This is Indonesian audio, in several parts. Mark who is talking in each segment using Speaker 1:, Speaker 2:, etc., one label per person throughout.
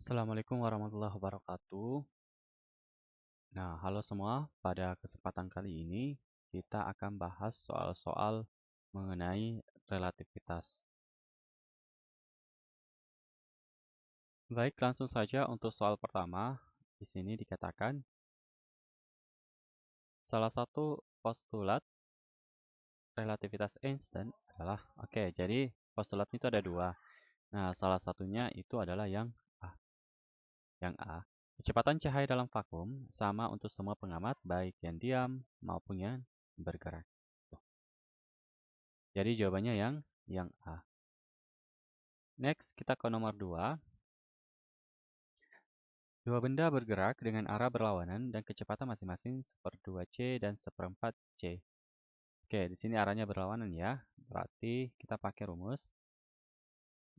Speaker 1: Assalamualaikum warahmatullahi wabarakatuh. Nah, halo semua. Pada kesempatan kali ini, kita akan bahas soal-soal mengenai relativitas. Baik, langsung saja untuk soal pertama. Di sini dikatakan, salah satu postulat relativitas Einstein adalah, jadi postulat itu ada dua. Nah, salah satunya itu adalah A. Yang A, kecepatan cahaya dalam vakum sama untuk semua pengamat, baik yang diam maupun yang bergerak. Jadi jawabannya yang A. Next, kita ke nomor 2. Dua benda bergerak dengan arah berlawanan dan kecepatan masing-masing 1/2c dan 1/4c. Oke, di sini arahnya berlawanan ya. Berarti kita pakai rumus.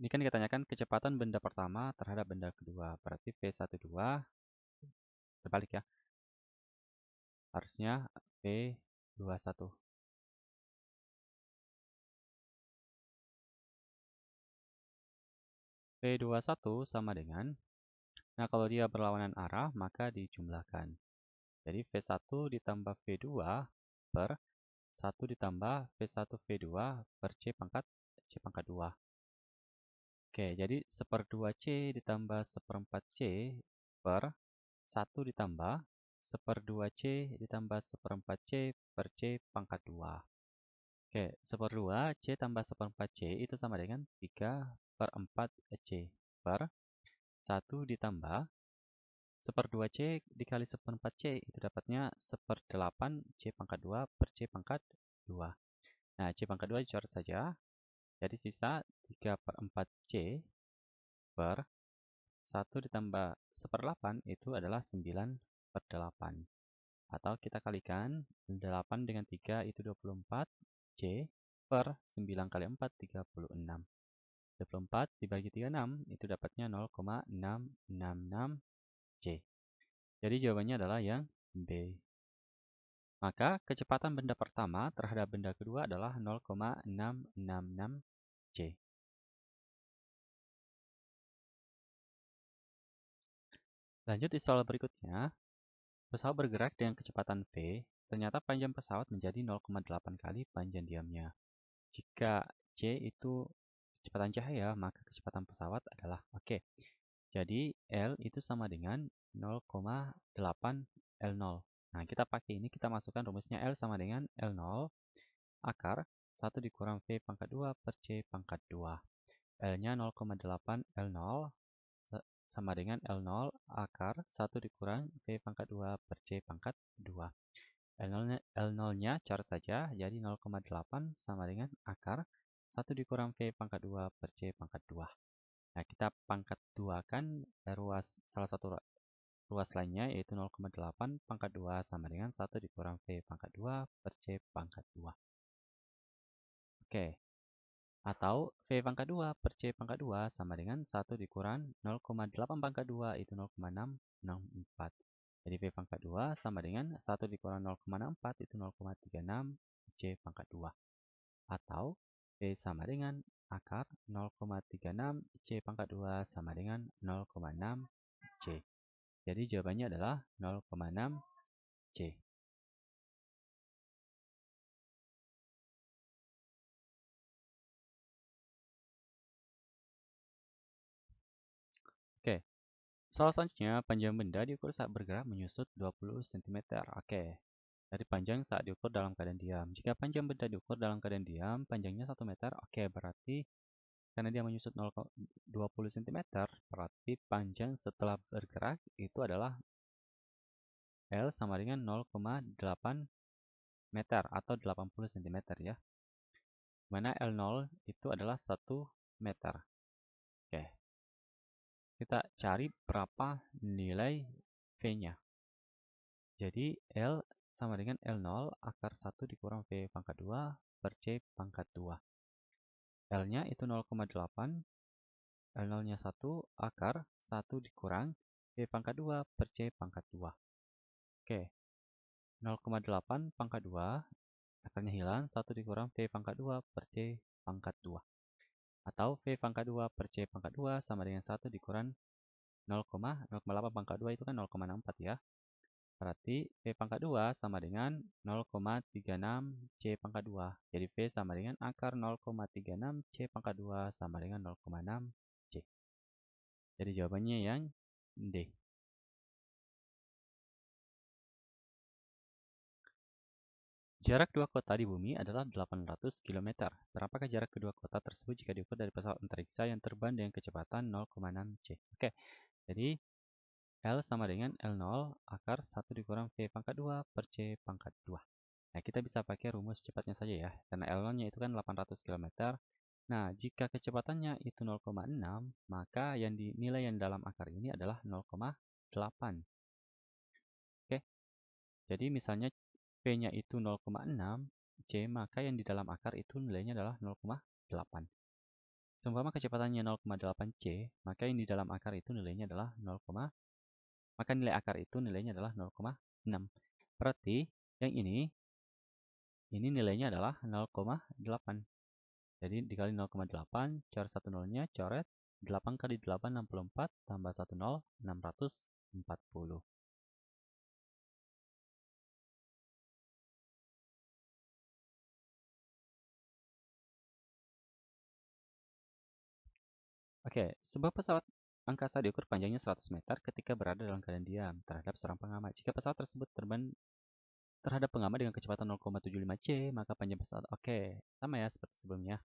Speaker 1: Ini kan ditanyakan kecepatan benda pertama terhadap benda kedua. Berarti V12 terbalik ya. Harusnya V21. V21 sama dengan, nah kalau dia berlawanan arah maka dijumlahkan. Jadi V1 ditambah V2 per 1 ditambah V1 V2 per C pangkat 2. Oke, jadi 1/2C ditambah 1/4C per 1 ditambah 1/2C ditambah 1/4C per C pangkat 2. Oke, 1/2 C tambah 1/4C itu sama dengan 3/4C per 1 ditambah 1/2C dikali 1/4C itu dapatnya 1/8 C pangkat 2 per C pangkat 2. Nah, C pangkat 2 dicoret saja. Jadi sisa 3/4C per 1 ditambah 1/8 itu adalah 9/8. Atau kita kalikan 8 dengan 3 itu 24. C per 9 kali 4, 36. 24 dibagi 36 itu dapatnya 0,666 C. Jadi jawabannya adalah yang B. Maka kecepatan benda pertama terhadap benda kedua adalah 0,666 C. Lanjut di soal berikutnya. Pesawat bergerak dengan kecepatan V, ternyata panjang pesawat menjadi 0,8 kali panjang diamnya. Jika C itu kecepatan cahaya, maka kecepatan pesawat adalah oke. Jadi L itu sama dengan 0,8 L0. Nah, kita pakai ini, kita masukkan rumusnya L sama dengan L0 akar 1 dikurang V pangkat 2 per C pangkat 2. L-nya 0,8 L0 sama dengan L0 akar 1 dikurang V pangkat 2 per C pangkat 2. L0-nya coret saja, jadi 0,8 sama dengan akar 1 dikurang V pangkat 2 per C pangkat 2. Nah, kita pangkat 2 kan salah satu ruas lainnya, yaitu 0,8 pangkat 2 sama dengan 1 dikurang V pangkat 2 per C pangkat 2. Oke. Atau V pangkat 2 per C pangkat 2 sama dengan 1 dikurang 0,8 pangkat 2 itu 0,664. Jadi V pangkat 2 sama dengan 1 dikurang 0,64 itu 0,36 C pangkat 2. Atau V sama dengan akar 0,36 C pangkat 2 sama dengan 0,6 C. Jadi jawabannya adalah 0,6 C. Oke. Soal selanjutnya, panjang benda diukur saat bergerak menyusut 20 cm. Oke. Dari panjang saat diukur dalam keadaan diam. Jika panjang benda diukur dalam keadaan diam, panjangnya 1 meter. Oke, berarti karena dia menyusut 0,20 cm, berarti panjang setelah bergerak itu adalah L sama dengan 0,8 meter atau 80 cm ya. Mana L0 itu adalah 1 meter. Oke. Kita cari berapa nilai V-nya. Jadi L sama dengan L0 akar 1 dikurang V pangkat 2 per C pangkat 2. L-nya itu 0,8, L0-nya 1 akar 1 dikurang V pangkat 2 per C pangkat 2. Oke, 0,8 pangkat 2, akarnya hilang, 1 dikurang V pangkat 2 per C pangkat 2. Atau V pangkat 2 per C pangkat 2 sama dengan 1 dikurang 0,8 pangkat 2 itu kan 0,64 ya. Berarti V pangkat 2 sama dengan 0,36 C pangkat 2. Jadi V sama dengan akar 0,36 C pangkat 2 sama dengan 0,6 C. Jadi jawabannya yang D. Jarak dua kota di bumi adalah 800 km. Berapakah jarak kedua kota tersebut jika diukur dari pesawat antariksa yang terbang dengan kecepatan 0,6 C? Oke, jadi L sama dengan L0 akar 1 dikurang V pangkat 2 per C pangkat 2. Nah, kita bisa pakai rumus cepatnya saja ya, karena L0-nya itu kan 800 km. Nah, jika kecepatannya itu 0,6, maka yang dinilai yang dalam akar ini adalah 0,8. Oke, jadi misalnya P-nya itu 0,6, C, maka yang di dalam akar itu nilainya adalah 0,8. Seumpama kecepatannya 0,8 C, maka yang di dalam akar itu nilainya adalah 0, maka nilai akar itu nilainya adalah 0,6. Berarti yang ini nilainya adalah 0,8. Jadi dikali 0,8, coret 1 nolnya, coret 8 kali 8, 64, tambah 1 nol, 640. Oke, sebuah pesawat angkasa diukur panjangnya 100 meter ketika berada dalam keadaan diam terhadap seorang pengamat. Jika pesawat tersebut terbang terhadap pengamat dengan kecepatan 0,75 C, maka panjang pesawat sama ya seperti sebelumnya.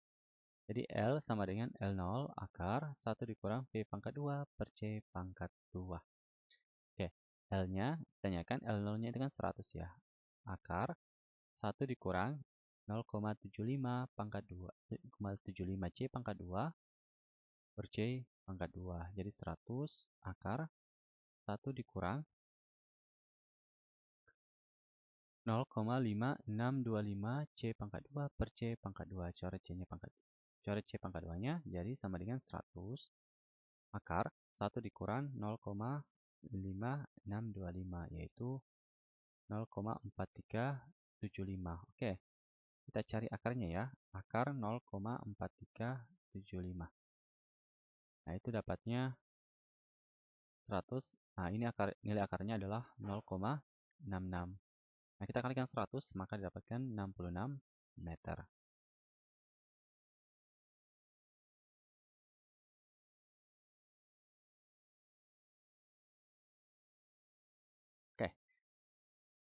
Speaker 1: Jadi L sama dengan L0 akar 1 dikurang V pangkat 2 per C pangkat 2. Oke, L-nya ditanyakan L0-nya itu kan 100 ya. Akar 1 dikurang 0,75 pangkat 2, 0,75 C pangkat 2 per C pangkat 2. Jadi 100 akar 1 dikurang 0,5625 C pangkat 2 per C pangkat 2. Coret C pangkat 2-nya jadi sama dengan 100 akar 1 dikurang 0,5625 yaitu 0,4375. Oke, kita cari akarnya ya. Akar 0,4375. Nah, itu dapatnya 100. Nah, ini nilai akarnya adalah 0,66. Nah, kita kalikan 100, maka didapatkan 66 meter. Oke,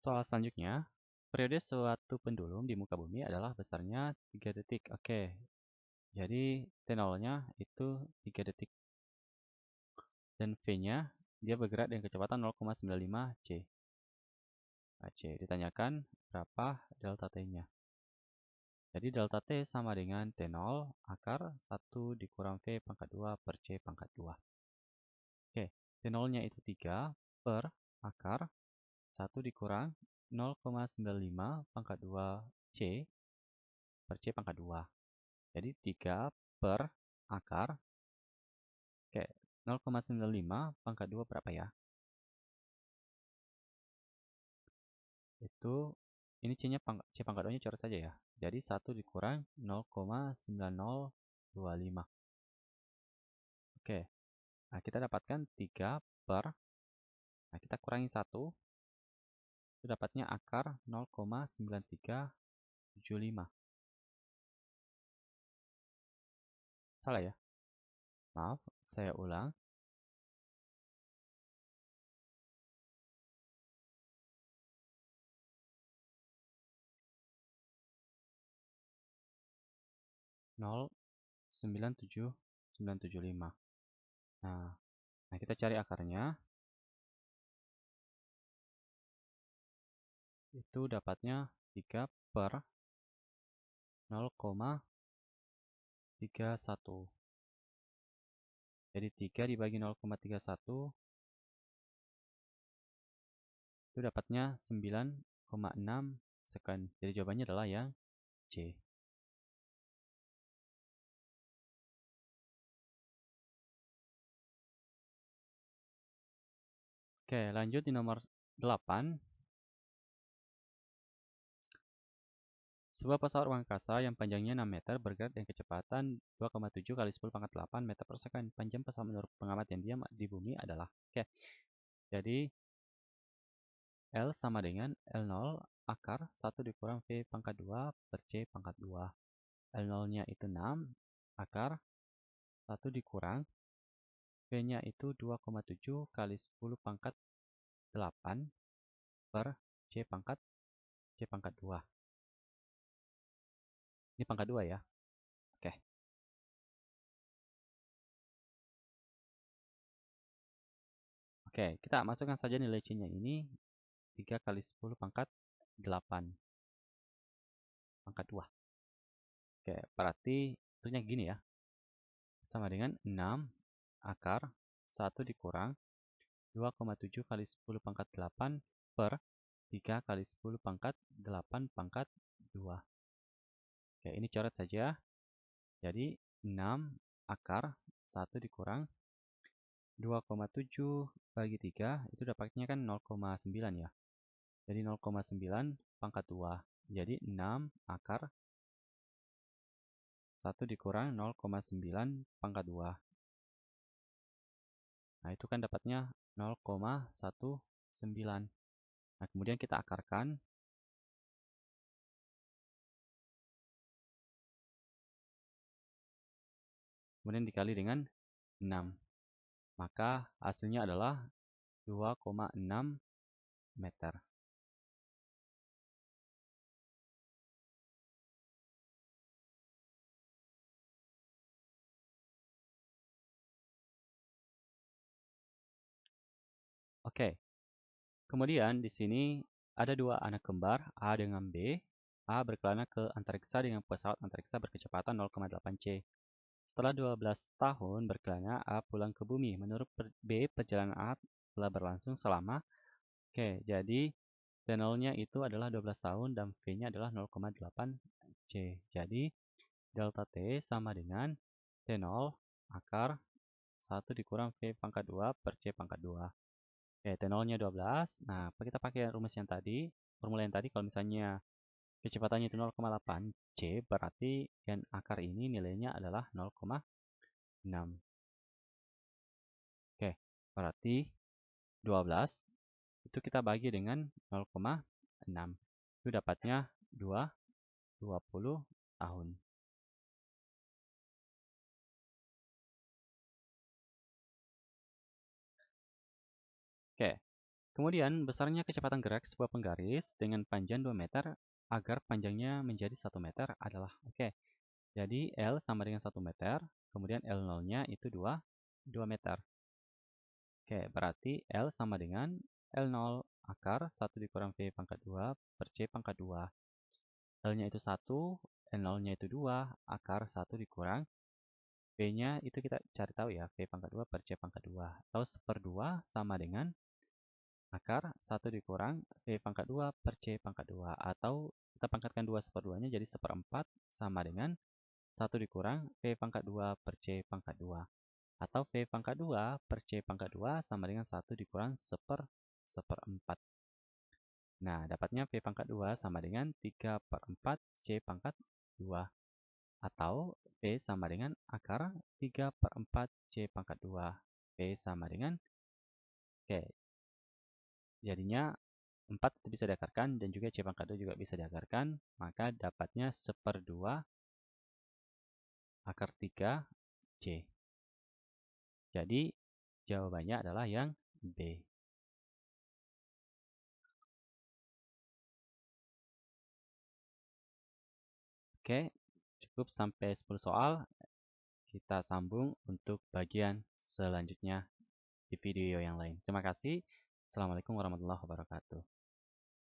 Speaker 1: soal selanjutnya. Periode suatu pendulum di muka bumi adalah besarnya 3 detik. Oke, jadi T0-nya itu 3 detik. Dan V-nya, dia bergerak dengan kecepatan 0,95 C. Nah, C, ditanyakan berapa delta T-nya. Jadi delta T sama dengan T0 akar 1 dikurang V pangkat 2 per C pangkat 2. Oke, T0-nya itu 3 per akar 1 dikurang 0,95 pangkat 2 C per C pangkat 2. Jadi 3 per akar, oke, 0,95 pangkat 2 berapa ya? Itu, ini C-nya C pangkat 2-nya coret saja ya. Jadi 1 dikurang 0,9025. Oke, nah kita dapatkan 3 per, nah kita kurangi 1, itu dapatnya akar 0,9375. Salah ya? Maaf, saya ulang. Nol 97975. Nah, kita cari akarnya. Itu dapatnya 3 per 0,31. Jadi 3 dibagi 0,31 itu dapatnya 9,6 second. Jadi jawabannya adalah yang C. Oke, lanjut di nomor 8. Sebuah pesawat ruang angkasa yang panjangnya 6 meter bergerak dengan kecepatan 2,7 kali 10 pangkat 8 meter per second. Panjang pesawat menurut pengamat yang diam di bumi adalah. Oke, jadi L sama dengan L0 akar 1 dikurang V pangkat 2 per C pangkat 2. L0-nya itu 6 akar 1 dikurang V-nya itu 2,7 kali 10 pangkat 8 per C pangkat 2. Ini pangkat 2 ya. Oke. Oke, kita masukkan saja nilai C-nya ini 3 kali 10 pangkat 8 pangkat 2. Oke, berarti tentunya gini ya. Sama dengan 6 akar 1 dikurang 2,7 kali 10 pangkat 8 per 3 kali 10 pangkat 8 pangkat 2. Oke, ini coret saja. Jadi 6 akar 1 dikurang 2,7 bagi 3 itu dapatnya kan 0,9 ya. Jadi 0,9 pangkat 2. Jadi 6 akar 1 dikurang 0,9 pangkat 2. Nah, itu kan dapatnya 0,19. Nah, kemudian kita akarkan. Kemudian dikali dengan 6. Maka hasilnya adalah 2,6 meter. Oke. Kemudian di sini ada dua anak kembar, A dengan B. A berkelana ke antariksa dengan pesawat antariksa berkecepatan 0,8 C. Setelah 12 tahun berkelana, A pulang ke bumi. Menurut B, perjalanan A telah berlangsung selama. Oke, jadi T0-nya itu adalah 12 tahun dan V-nya adalah 0,8 C. Jadi, delta T sama dengan T0 akar 1 dikurang V pangkat 2 per C pangkat 2. Oke, T0-nya 12. Nah, kita pakai rumus yang tadi, formula yang tadi, kalau misalnya kecepatannya itu 0,8 C, berarti N akar ini nilainya adalah 0,6. Oke, berarti 12 itu kita bagi dengan 0,6. Itu dapatnya 20 tahun. Oke, kemudian besarnya kecepatan gerak sebuah penggaris dengan panjang 2 meter agar panjangnya menjadi 1 meter adalah. Oke, jadi L sama dengan 1 meter, kemudian L0-nya itu 2 meter. Oke, berarti L sama dengan L0 akar 1 dikurang V pangkat 2 per C pangkat 2. L-nya itu 1, N0-nya itu 2, akar 1 dikurang V-nya itu kita cari tahu ya, V pangkat 2 per C pangkat 2. Atau 1/2 sama dengan akar 1 dikurang V pangkat 2 per C pangkat 2. Atau kita pangkatkan 2 1/2-nya jadi 1/4 sama dengan 1 dikurang V pangkat 2 per C pangkat 2. Atau V pangkat 2 per C pangkat 2 sama dengan 1 dikurang 1/4. Nah, dapatnya V pangkat 2 sama dengan 3/4 C pangkat 2. Atau V sama dengan akar 3/4 C pangkat 2. V sama dengan, oke, jadinya 4 itu bisa diakarkan dan juga C pangkat 2 juga bisa diakarkan. Maka dapatnya 1/2 akar 3 C. Jadi jawabannya adalah yang B. Oke, cukup sampai 10 soal. Kita sambung untuk bagian selanjutnya di video yang lain. Terima kasih. Assalamualaikum warahmatullahi wabarakatuh.